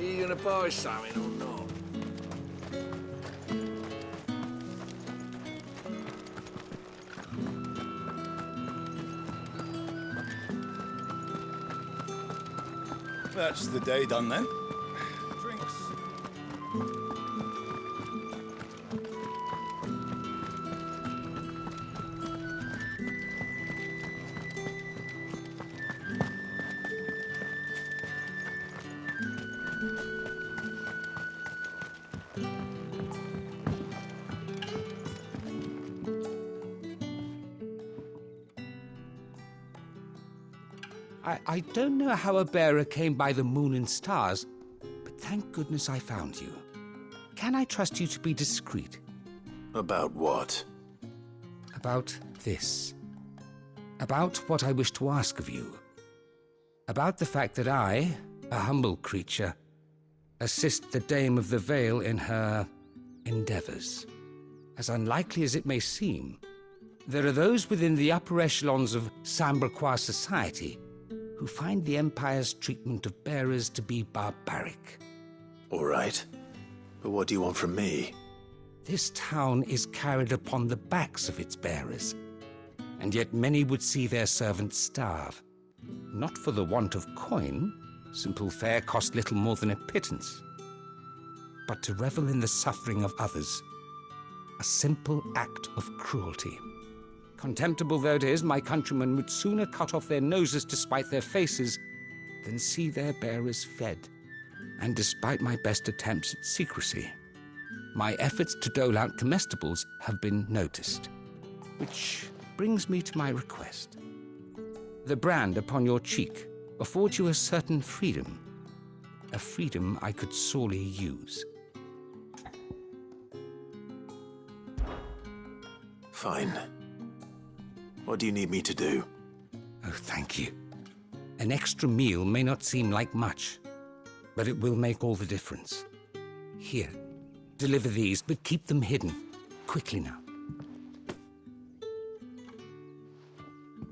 you gonna buy something or not? That's the day done then. Drinks. I don't know how a bearer came by the moon and stars, but thank goodness I found you. Can I trust you to be discreet? About what? About this. About what I wish to ask of you. About the fact that I, a humble creature, assist the Dame of the Vale in her endeavors. As unlikely as it may seem, there are those within the upper echelons of Sambraquois society who find the Empire's treatment of bearers to be barbaric. All right. But what do you want from me? This town is carried upon the backs of its bearers, and yet many would see their servants starve. Not for the want of coin, simple fare cost little more than a pittance, but to revel in the suffering of others, a simple act of cruelty. Contemptible though it is, my countrymen would sooner cut off their noses to spite their faces than see their bearers fed. And despite my best attempts at secrecy, my efforts to dole out comestibles have been noticed. Which brings me to my request. The brand upon your cheek affords you a certain freedom, a freedom I could sorely use. Fine. What do you need me to do? Oh, thank you. An extra meal may not seem like much, but it will make all the difference. Here, deliver these, but keep them hidden. Quickly now.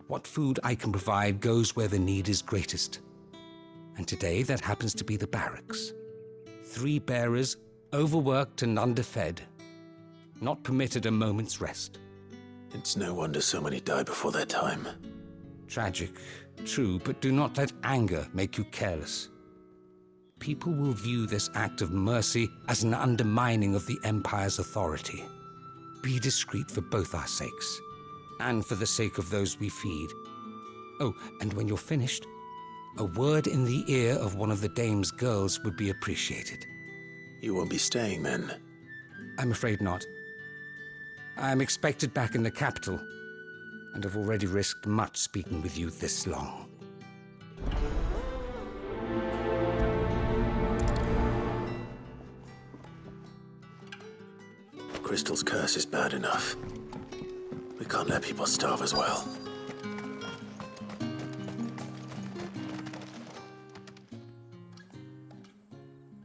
What food I can provide goes where the need is greatest. And today, that happens to be the barracks. 3 bearers, overworked and underfed, not permitted a moment's rest. It's no wonder so many die before their time. Tragic, true, but do not let anger make you careless. People will view this act of mercy as an undermining of the Empire's authority. Be discreet for both our sakes, and for the sake of those we feed. Oh, and when you're finished, a word in the ear of one of the Dame's girls would be appreciated. You won't be staying then? I'm afraid not. I'm expected back in the capital, and have already risked much speaking with you this long. Crystal's curse is bad enough. We can't let people starve as well.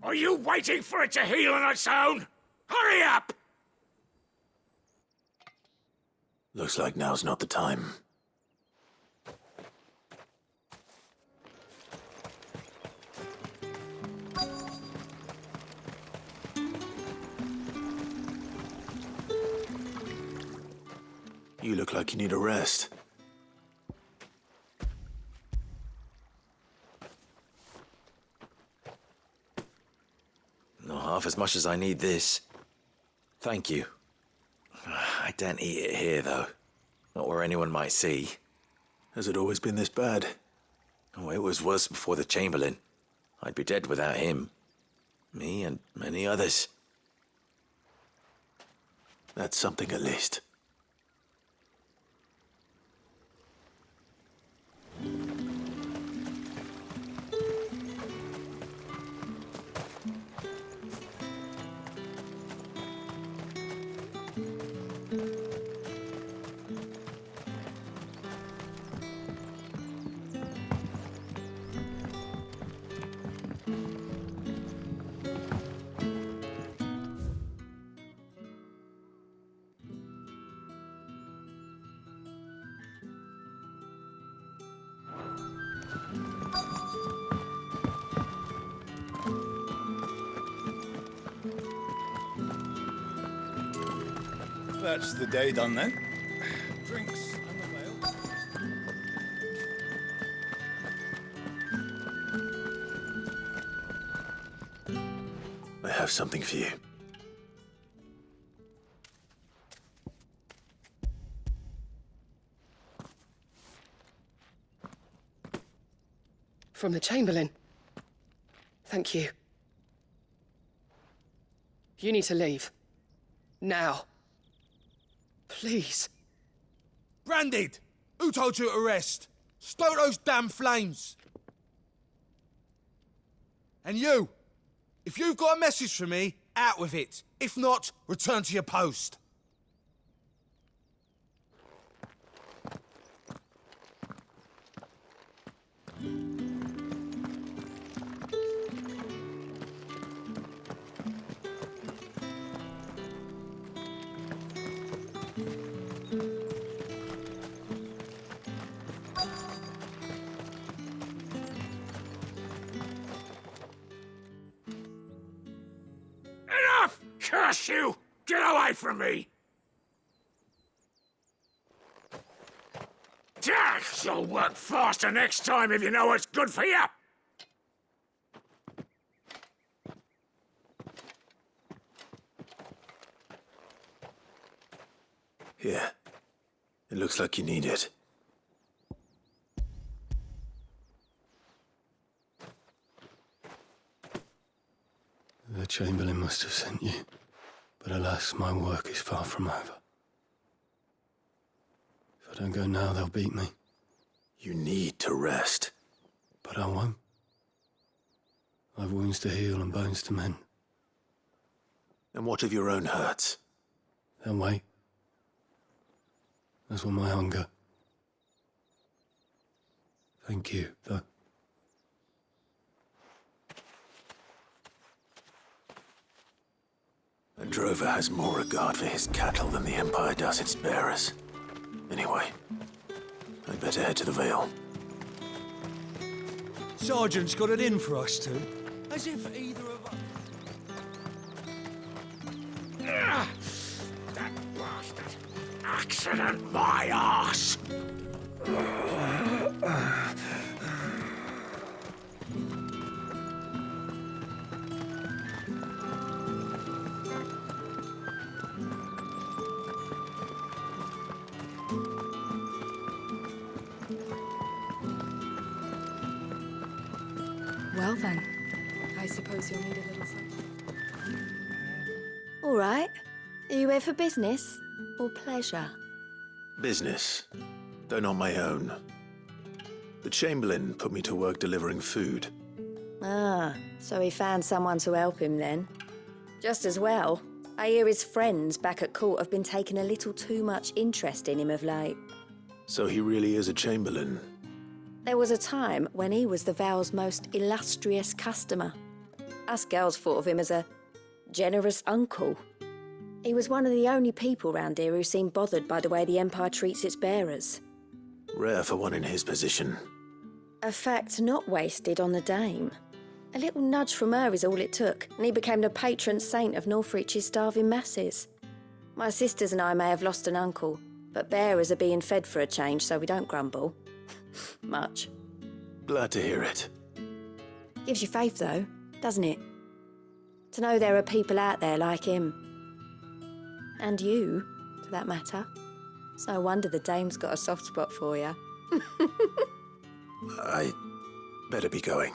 Are you waiting for it to heal on its own? Hurry up! Looks like now's not the time. You look like you need a rest. Not half as much as I need this. Thank you. I daren't eat it here, though. Not where anyone might see. Has it always been this bad? Oh, it was worse before the Chamberlain. I'd be dead without him. Me and many others. That's something at least. That's the day done then. Drinks and the veil. I have something for you. From the Chamberlain. Thank you. You need to leave. Now. Please. Branded! Who told you to rest? Stoke those damn flames! And you! If you've got a message for me, out with it. If not, return to your post. Enough! Curse you! Get away from me! You'll work faster next time if you know what's good for you! Here. It looks like you need it. The Chamberlain must have sent you. But alas, my work is far from over. If I don't go now, they'll beat me. You need to rest. But I won't. I've wounds to heal and bones to mend. And what of your own hurts? They'll wait. As will my hunger. Thank you, though. A drover has more regard for his cattle than the Empire does its bearers. Anyway, I'd better head to the Vale. Sergeant's got it in for us two. As if either of us... That bastard! Accident my arse! Well then, I suppose you'll need a little something. All right. Are you here for business or pleasure? Business, though not my own. The Chamberlain put me to work delivering food. Ah, so he found someone to help him then. Just as well. I hear his friends back at court have been taking a little too much interest in him of late. So he really is a Chamberlain. There was a time when he was the Vale's most illustrious customer. Us girls thought of him as a generous uncle. He was one of the only people round here who seemed bothered by the way the Empire treats its bearers. Rare for one in his position. A fact not wasted on the dame. A little nudge from her is all it took, and he became the patron saint of Northreach's starving masses. My sisters and I may have lost an uncle, but bearers are being fed for a change, so we don't grumble. Much. Glad to hear it. Gives you faith, though, doesn't it? To know there are people out there like him. And you, for that matter. It's no wonder the dame's got a soft spot for you. I better be going.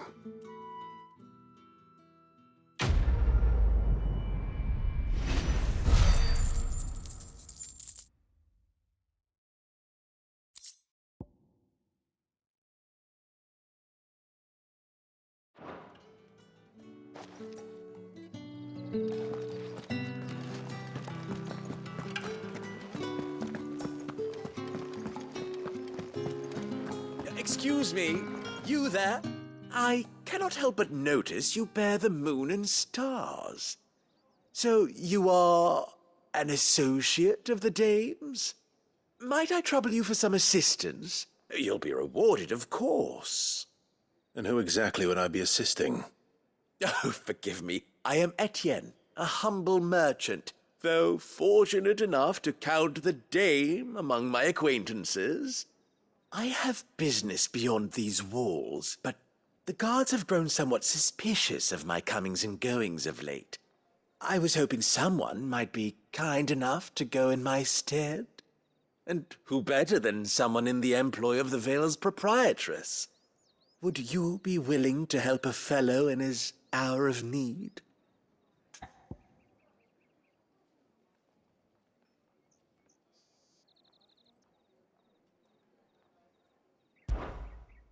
Excuse me, you there? I cannot help but notice you bear the moon and stars. So you are an associate of the dame's? Might I trouble you for some assistance? You'll be rewarded, of course. And who exactly would I be assisting? Oh, forgive me. I am Etienne, a humble merchant, though fortunate enough to count the dame among my acquaintances. I have business beyond these walls, but the guards have grown somewhat suspicious of my comings and goings of late. I was hoping someone might be kind enough to go in my stead. And who better than someone in the employ of the Vale's proprietress? Would you be willing to help a fellow in his hour of need?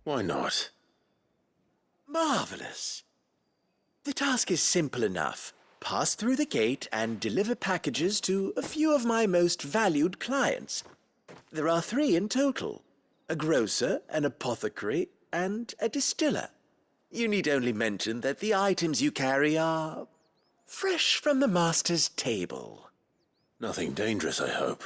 Why not? Marvelous. The task is simple enough. Pass through the gate and deliver packages to a few of my most valued clients. There are 3 in total: a grocer, an apothecary, and a distiller. You need only mention that the items you carry are fresh from the master's table. Nothing dangerous, I hope.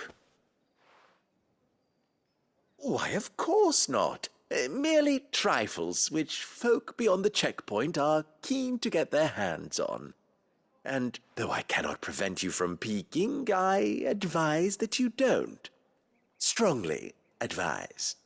Why, of course not. Merely trifles which folk beyond the checkpoint are keen to get their hands on. And though I cannot prevent you from peeking, I advise that you don't. Strongly advise.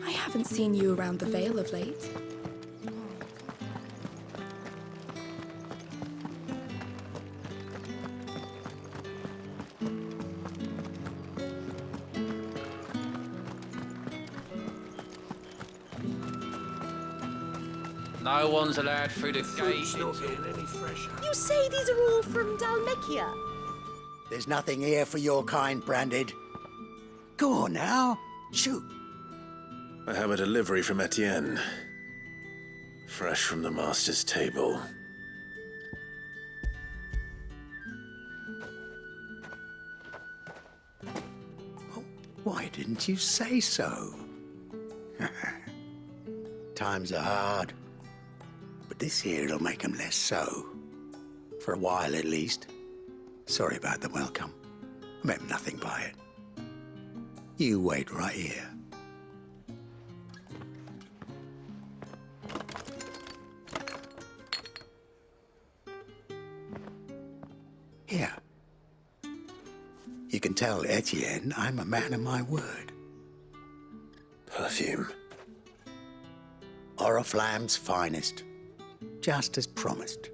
I haven't seen you around the Vale of late. No one's allowed through the gate. You say these are all from Dalmekia? There's nothing here for your kind, Branded. Go on now, shoot. I have a delivery from Etienne. Fresh from the master's table. Why didn't you say so? Times are hard, but this here'll make 'em less so. For a while, at least. Sorry about the welcome. I meant nothing by it. You wait right here. Here. You can tell Etienne I'm a man of my word. Perfume. Oriflamme's finest. Just as promised.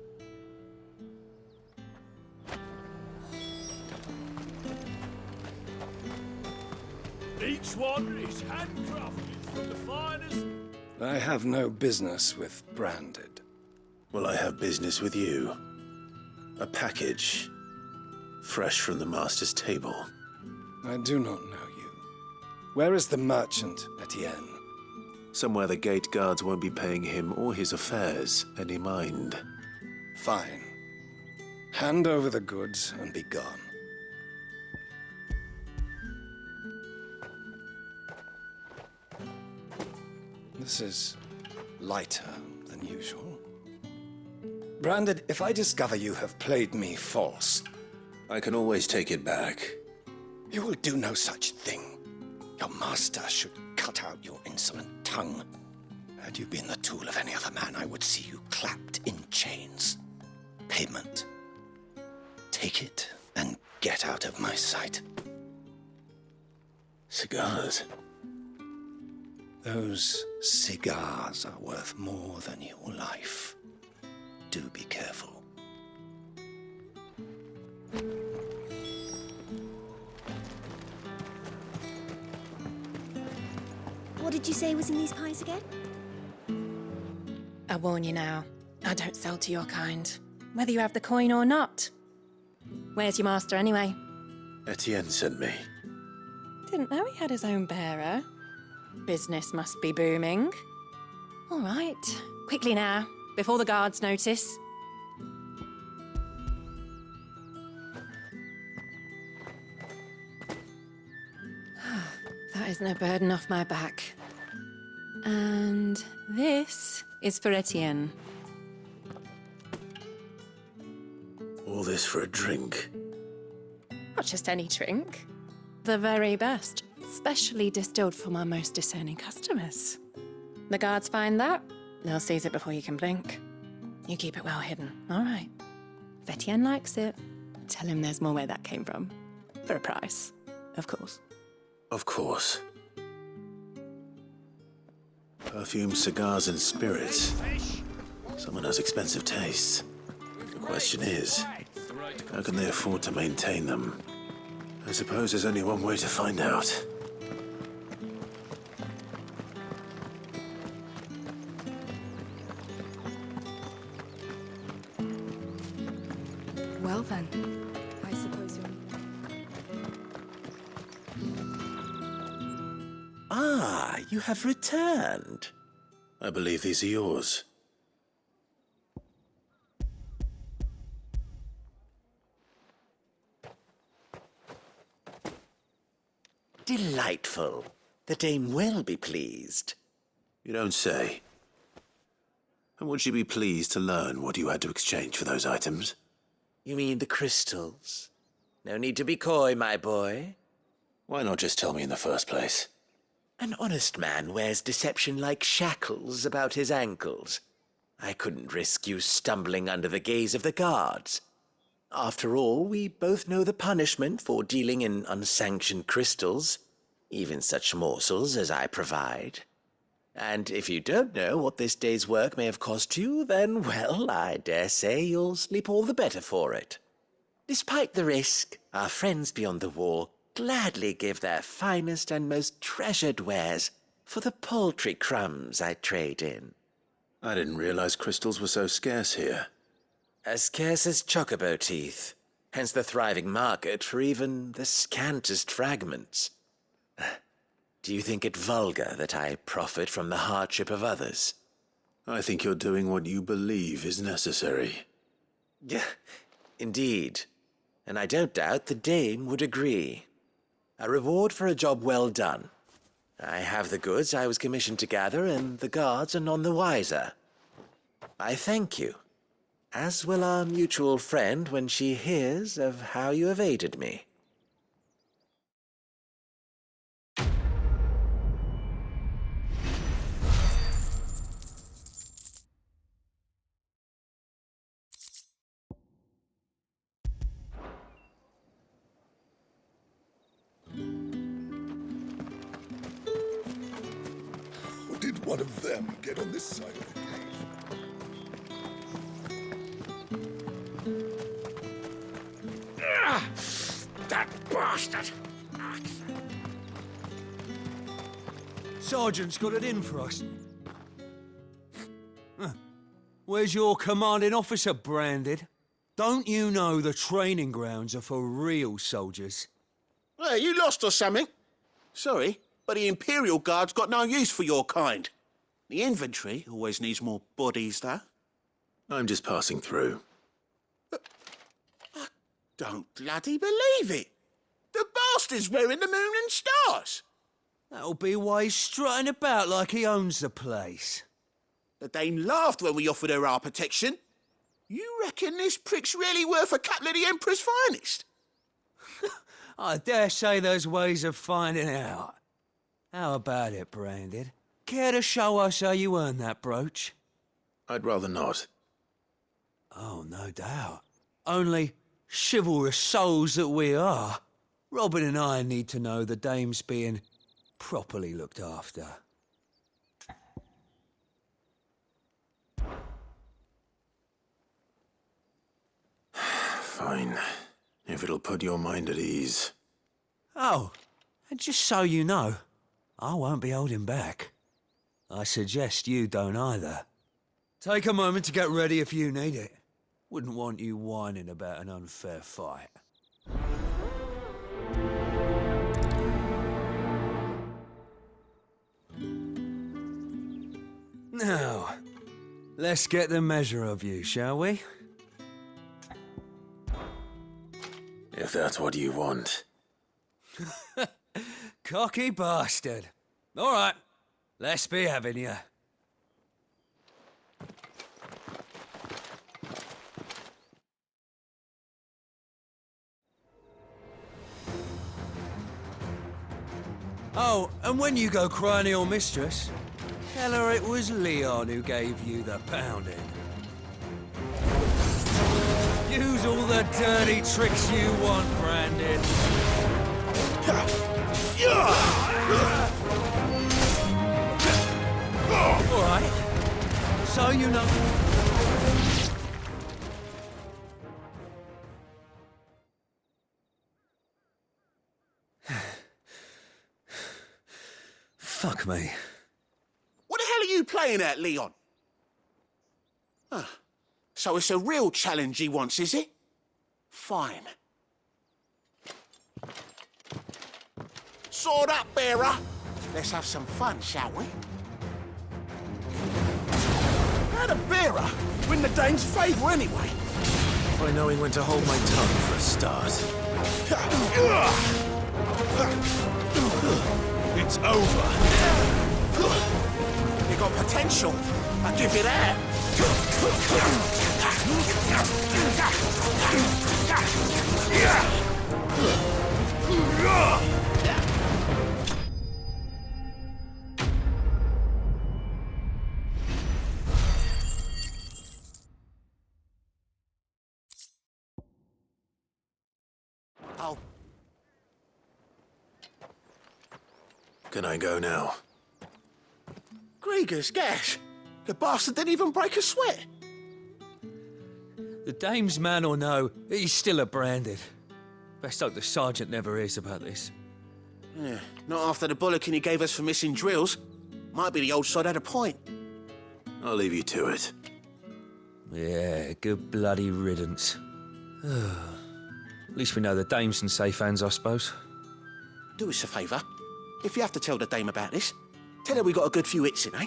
Each one is handcrafted from the finest. I have no business with Branded. Well, I have business with you. A package. Fresh from the master's table. I do not know you. Where is the merchant, Etienne? Somewhere the gate guards won't be paying him or his affairs any mind. Fine. Hand over the goods and be gone. This is lighter than usual. Branded, if I discover you have played me false... I can always take it back. You will do no such thing. Your master should cut out your insolent tongue. Had you been the tool of any other man, I would see you clapped in chains. Payment. Take it and get out of my sight. Cigars. Those cigars are worth more than your life. Do be careful. What did you say was in these pies again? I warn you now, I don't sell to your kind, whether you have the coin or not. Where's your master anyway? Etienne sent me. Didn't know he had his own bearer. Business must be booming. All right, quickly now, before the guards notice. That isn't a burden off my back. And this is for Etienne. All this for a drink. Not just any drink. The very best, specially distilled for my most discerning customers. The guards find that, they'll seize it before you can blink. You keep it well hidden, all right? If Etienne likes it, tell him there's more where that came from. For a price, of course. Of course. Perfume, cigars, and spirits. Someone has expensive tastes. The question is, how can they afford to maintain them? I suppose there's only one way to find out. Well then, I suppose you're... Ah, you have returned. I believe these are yours. Delightful. The dame will be pleased. You don't say. And would she be pleased to learn what you had to exchange for those items? You mean the crystals? No need to be coy, my boy. Why not just tell me in the first place? An honest man wears deception like shackles about his ankles. I couldn't risk you stumbling under the gaze of the guards. After all, we both know the punishment for dealing in unsanctioned crystals, even such morsels as I provide. And if you don't know what this day's work may have cost you, then, well, I dare say you'll sleep all the better for it. Despite the risk, our friends beyond the wall gladly give their finest and most treasured wares for the paltry crumbs I trade in. I didn't realize crystals were so scarce here. As scarce as chocobo teeth, hence the thriving market for even the scantest fragments. Do you think it vulgar that I profit from the hardship of others? I think you're doing what you believe is necessary. Yeah, indeed. And I don't doubt the dame would agree. A reward for a job well done. I have the goods I was commissioned to gather, and the guards are none the wiser. I thank you, as will our mutual friend when she hears of how you have aided me. Did one of them get on this side of the gate? That bastard! Sergeant's got it in for us. Huh. Where's your commanding officer branded? Don't you know the training grounds are for real soldiers? Hey, you lost or something? Sorry, but the Imperial Guard's got no use for your kind. The infantry always needs more bodies, though. I'm just passing through. I don't bloody believe it. The bastard's wearing the moon and stars. That'll be why he's strutting about like he owns the place. The dame laughed when we offered her our protection. You reckon this prick's really worth a couple of the Emperor's finest? I dare say there's ways of finding out. How about it, Branded? Care to show us how you earned that brooch? I'd rather not. Oh, no doubt. Only chivalrous souls that we are, Robin and I need to know the dame's being properly looked after. Fine. If it'll put your mind at ease. Oh, and just so you know, I won't be holding back. I suggest you don't either. Take a moment to get ready if you need it. Wouldn't want you whining about an unfair fight. Now, let's get the measure of you, shall we? If that's what you want. Cocky bastard. All right, let's be having you. Oh, and when you go cry to your mistress, tell her it was Leon who gave you the pounding. Use all the dirty tricks you want, Brandon. All right. So you know... Fuck me. What the hell are you playing at, Leon? So it's a real challenge he wants, is it? Fine. Sword up, bearer. Let's have some fun, shall we? How'd a bearer win the Dane's favour anyway? By knowing when to hold my tongue for a start. It's over. You got potential. I'll give you that. Oh. Can I go now? Grieger's gas. The bastard didn't even break a sweat. The dame's man or no, he's still a Branded. Best hope the sergeant never hears about this. Yeah, not after the bollocking he gave us for missing drills. Might be the old sod had a point. I'll leave you to it. Yeah, good bloody riddance. At least we know the dame's in safe hands, I suppose. Do us a favour. If you have to tell the dame about this, tell her we got a good few hits in, eh?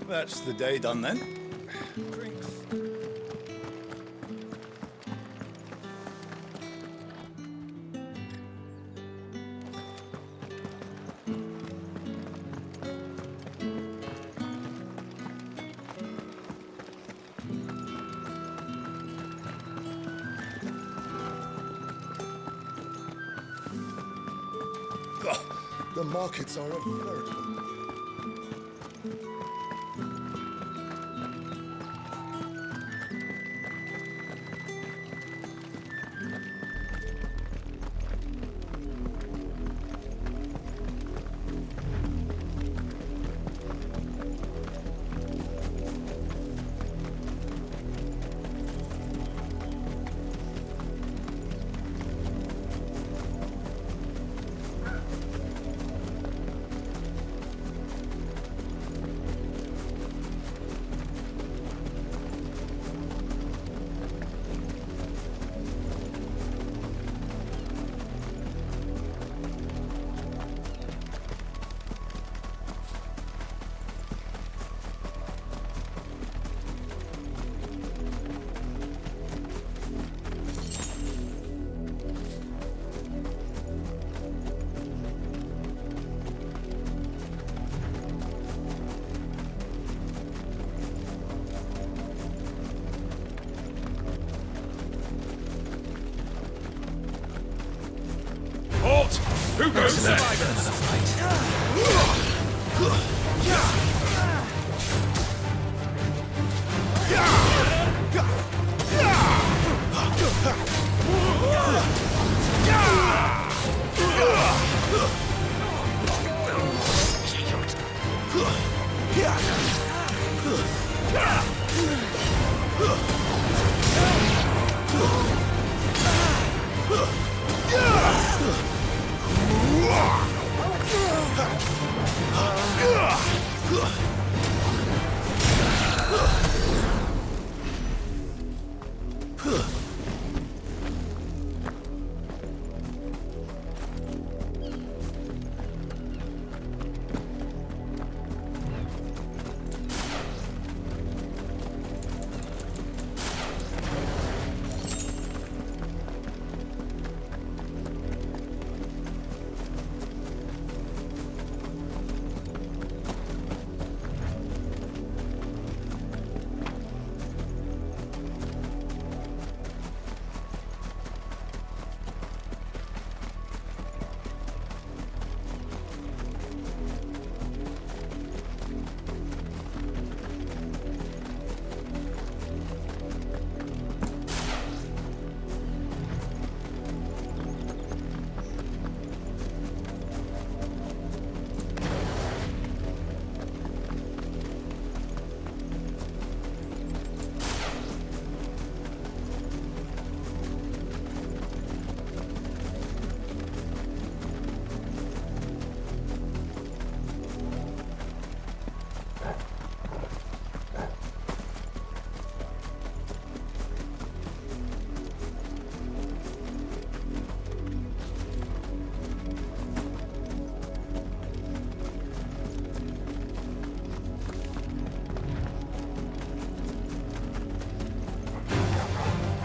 That's the day done then. Drinks. Oh, the markets are a veritable... Who goes next?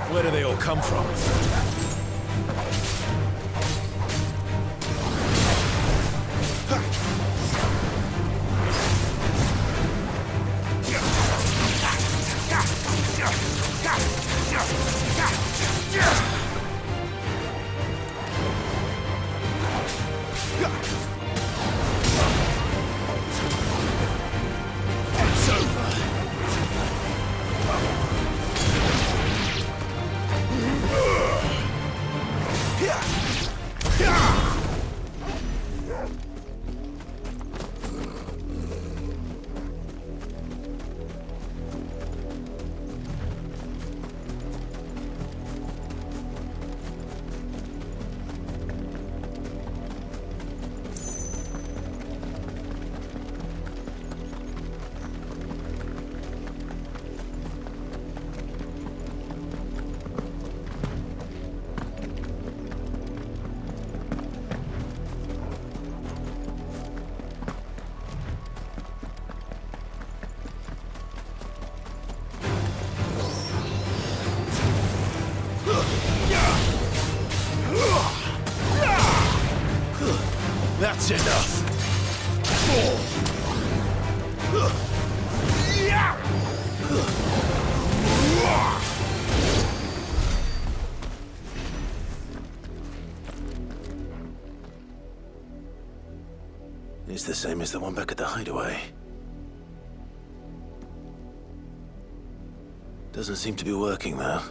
Where do they all come from? It's over. That's enough. It's the same as the one back at the hideaway. Doesn't seem to be working, though.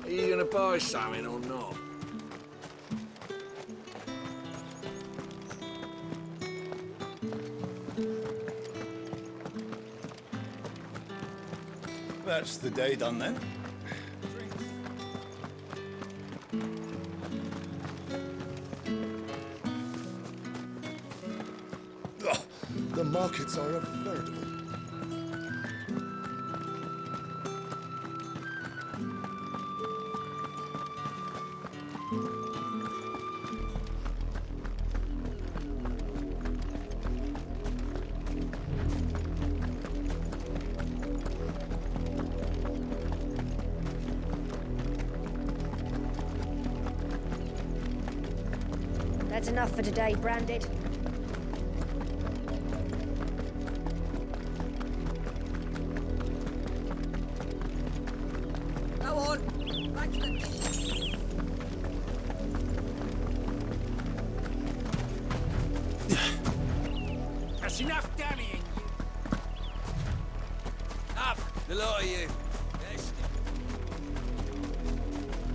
Are you gonna buy something or not? That's the day done then. Oh, the markets are a veritable... That's enough for today, Branded. Go on. Back to the... That's enough damning. Up, the lot of you. Yes.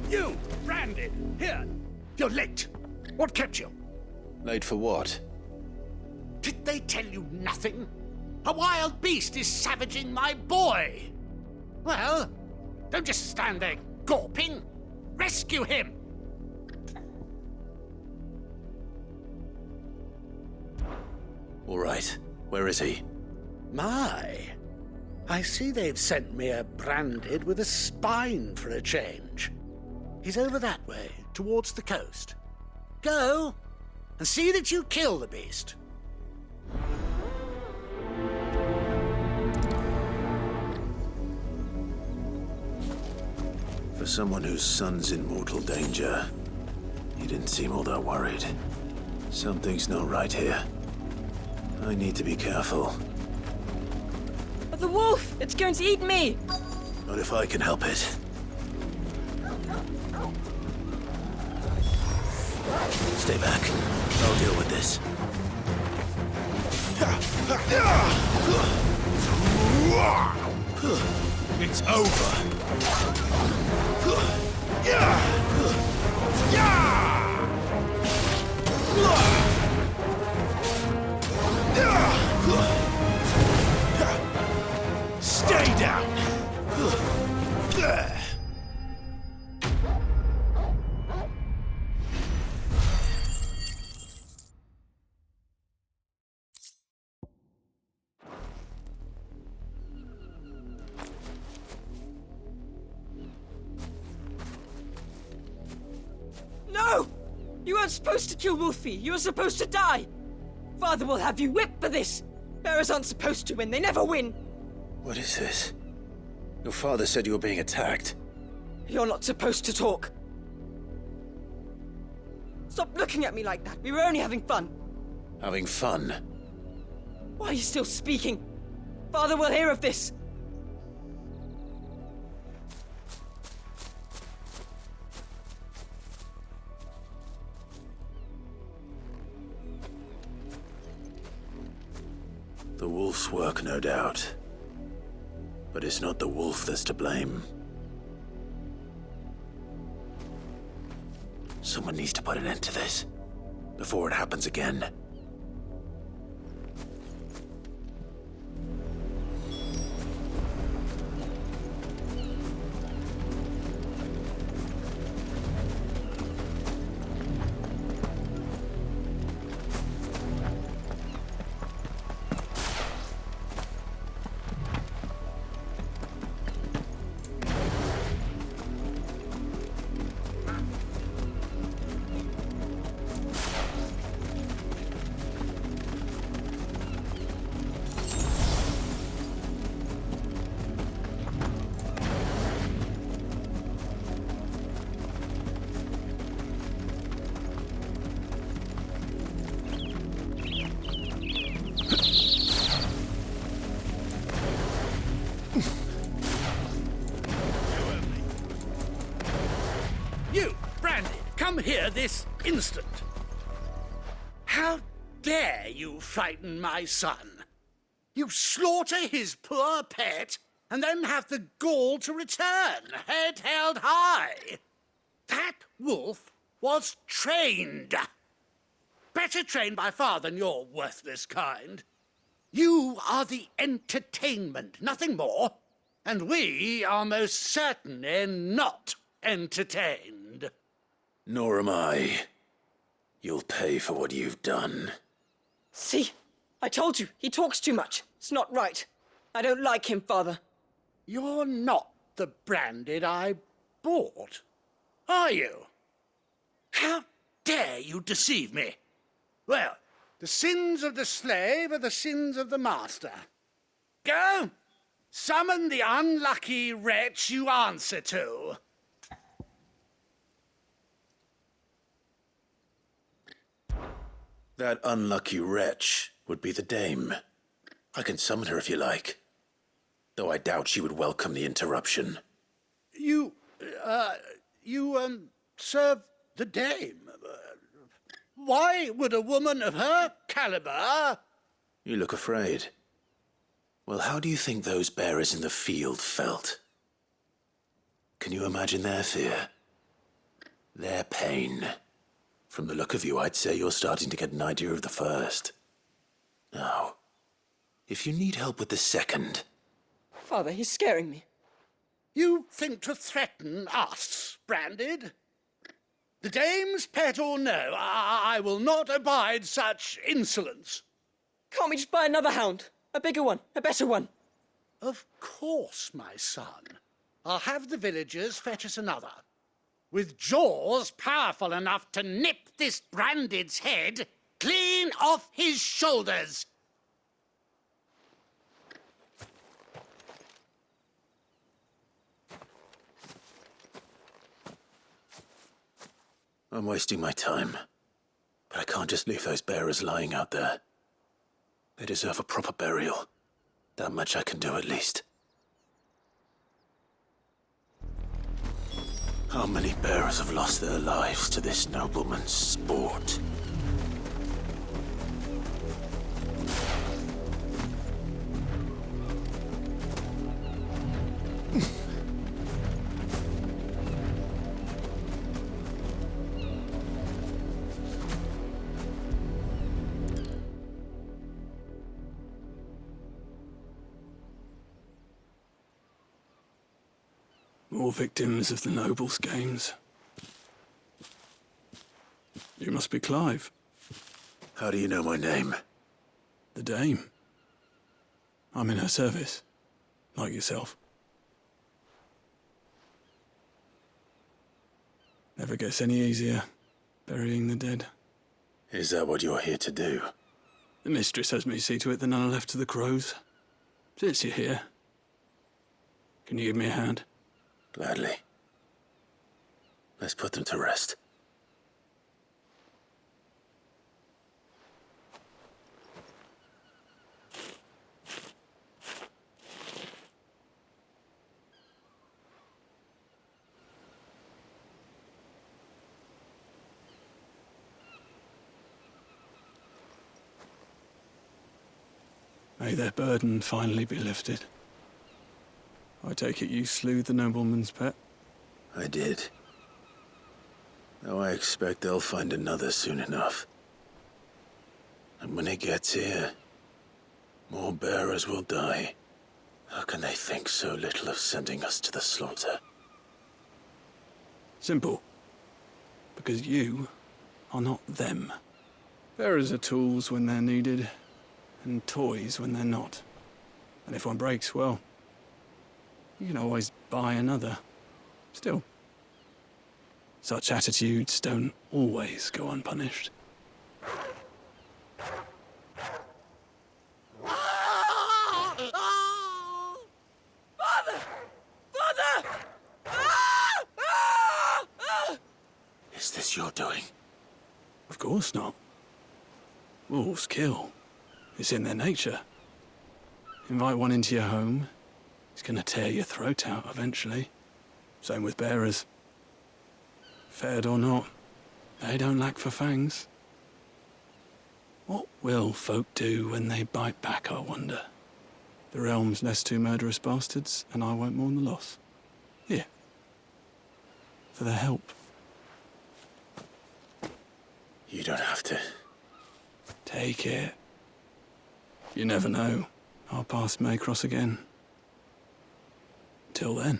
You, Branded, here. You're late. What kept you? Late for what? Did they tell you nothing? A wild beast is savaging my boy. Well, don't just stand there gawping. Rescue him. All right. Where is he? My. I see they've sent me a Branded with a spine for a change. He's over that way, towards the coast. Go and see that you kill the beast. For someone whose son's in mortal danger, he didn't seem all that worried. Something's not right here. I need to be careful. The wolf! It's going to eat me! Not if I can help it. Stay back. I'll deal with this. It's over. Stay down. No! You weren't supposed to kill Wolfie. You were supposed to die. Father will have you whipped for this. Bearers aren't supposed to win. They never win. What is this? Your father said you were being attacked. You're not supposed to talk. Stop looking at me like that. We were only having fun. Having fun? Why are you still speaking? Father will hear of this. The wolf's work, no doubt. But it's not the wolf that's to blame. Someone needs to put an end to this, before it happens again. You, Branded, come here this instant. How dare you frighten my son? You slaughter his poor pet and then have the gall to return, head held high. That wolf was trained. Better trained by far than your worthless kind. You are the entertainment, nothing more. And we are most certainly not entertained. Nor am I. You'll pay for what you've done. See? I told you, he talks too much. It's not right. I don't like him, Father. You're not the Branded I bought, are you? How dare you deceive me? Well, the sins of the slave are the sins of the master. Go, summon the unlucky wretch you answer to. That unlucky wretch would be the dame. I can summon her if you like, though I doubt she would welcome the interruption. You serve the dame. Why would a woman of her caliber... You look afraid. Well, how do you think those bearers in the field felt? Can you imagine their fear? Their pain? From the look of you, I'd say you're starting to get an idea of the first. Now, if you need help with the second... Father, he's scaring me. You think to threaten us, Branded? The dame's pet or no, I will not abide such insolence. Can't we just buy another hound? A bigger one, a better one. Of course, my son. I'll have the villagers fetch us another. With jaws powerful enough to nip this Branded's head clean off his shoulders. I'm wasting my time. But I can't just leave those bearers lying out there. They deserve a proper burial. That much I can do at least. How many bearers have lost their lives to this nobleman's sport? More victims of the nobles' games. You must be Clive. How do you know my name? The Dame. I'm in her service, like yourself. Never gets any easier, burying the dead. Is that what you're here to do? The mistress has me see to it that none are left to the crows. Since you're here, can you give me a hand? Gladly. Let's put them to rest. May their burden finally be lifted. I take it you slew the nobleman's pet? I did. Though I expect they'll find another soon enough. And when it gets here, more bearers will die. How can they think so little of sending us to the slaughter? Simple. Because you are not them. Bearers are tools when they're needed, and toys when they're not. And if one breaks, well, you can always buy another. Still, such attitudes don't always go unpunished. Father! Father! Is this your doing? Of course not. Wolves kill. It's in their nature. Invite one into your home, he's gonna tear your throat out eventually. Same with bearers. Fed or not, they don't lack for fangs. What will folk do when they bite back, I wonder? The realm's less two murderous bastards, and I won't mourn the loss. Here. For their help. You don't have to. Take it. You never know. Our paths may cross again. Till then.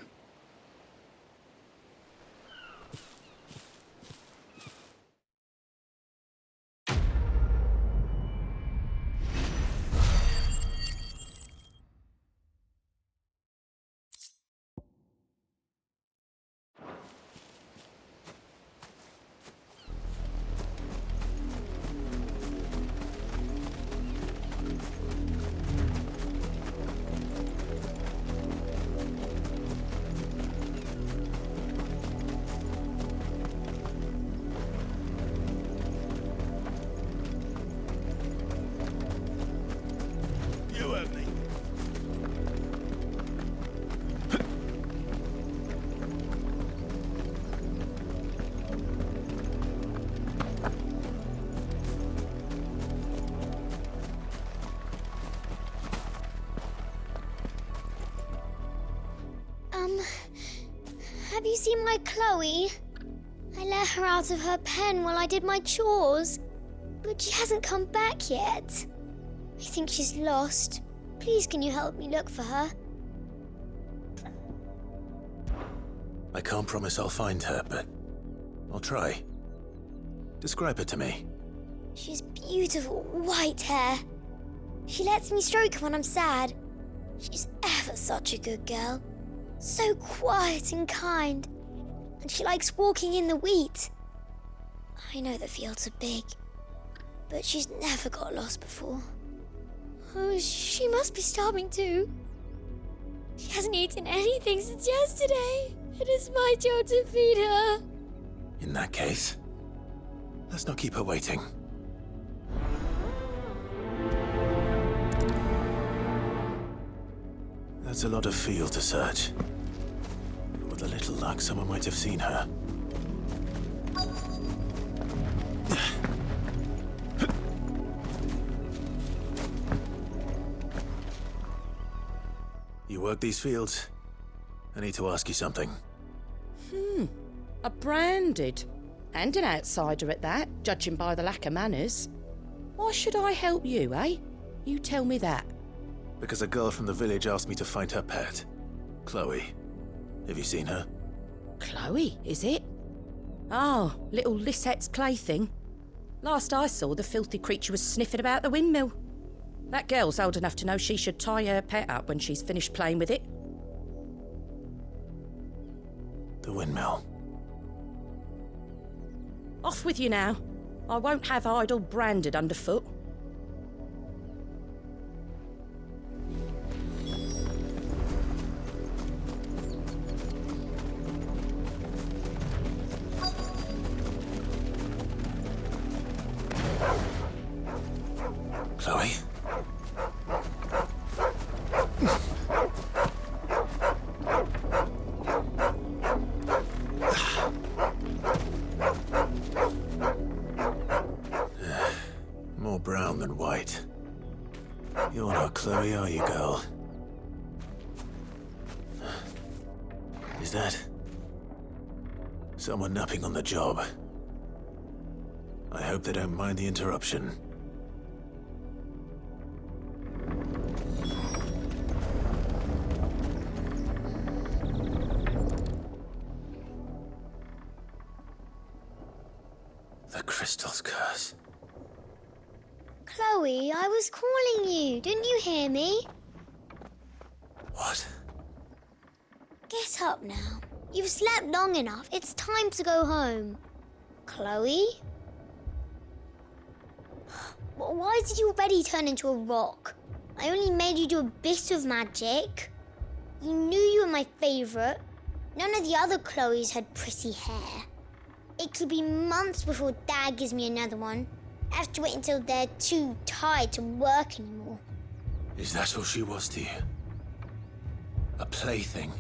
see my Chloe? I let her out of her pen while I did my chores, but she hasn't come back yet. I think she's lost. Please, can you help me look for her? I can't promise I'll find her, but I'll try. Describe her to me. She has beautiful white hair. She lets me stroke her when I'm sad. She's ever such a good girl. So quiet and kind. And she likes walking in the wheat. I know the fields are big, but she's never got lost before. Oh, she must be starving too. She hasn't eaten anything since yesterday. It is my job to feed her. In that case, let's not keep her waiting. That's a lot of field to search. With a little luck, someone might have seen her. You work these fields? I need to ask you something. A branded. And an outsider at that, judging by the lack of manners. Why should I help you, eh? You tell me that. Because a girl from the village asked me to find her pet, Chloe. Have you seen her? Chloe, is it? Oh, little Lisette's plaything. Last I saw, the filthy creature was sniffing about the windmill. That girl's old enough to know she should tie her pet up when she's finished playing with it. The windmill. Off with you now. I won't have idle branded underfoot. Chloe? More brown than white. You're not Chloe, are you, girl? Is that someone napping on the job? I hope they don't mind the interruption. The crystal's curse. Chloe, I was calling you. Didn't you hear me? What? Get up now. You've slept long enough. It's time to go home. Chloe? Why did you already turn into a rock? I only made you do a bit of magic. You knew you were my favourite. None of the other Chloes had pretty hair. It could be months before Dad gives me another one. I have to wait until they're too tired to work anymore. Is that all she was to you? A plaything?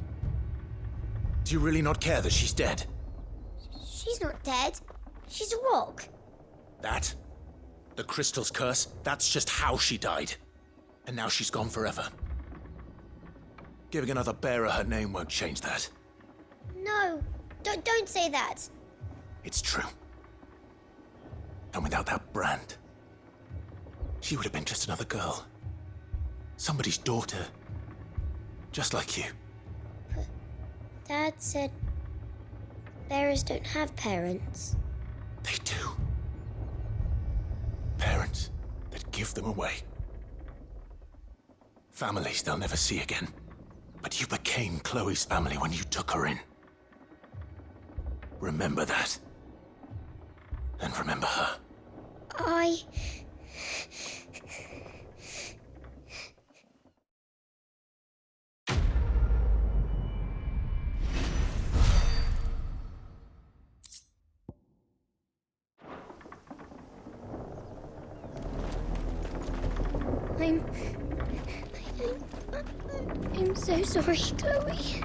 Do you really not care that she's dead? She's not dead. She's a rock. That? The crystal's curse? That's just how she died. And now she's gone forever. Giving another bearer her name won't change that. No, don't say that. It's true. And without that brand, she would have been just another girl. Somebody's daughter. Just like you. But Dad said bearers don't have parents. They do. Parents that give them away. Families they'll never see again. But you became Chloe's family when you took her in. Remember that. And remember her. I'm so sorry, Chloe.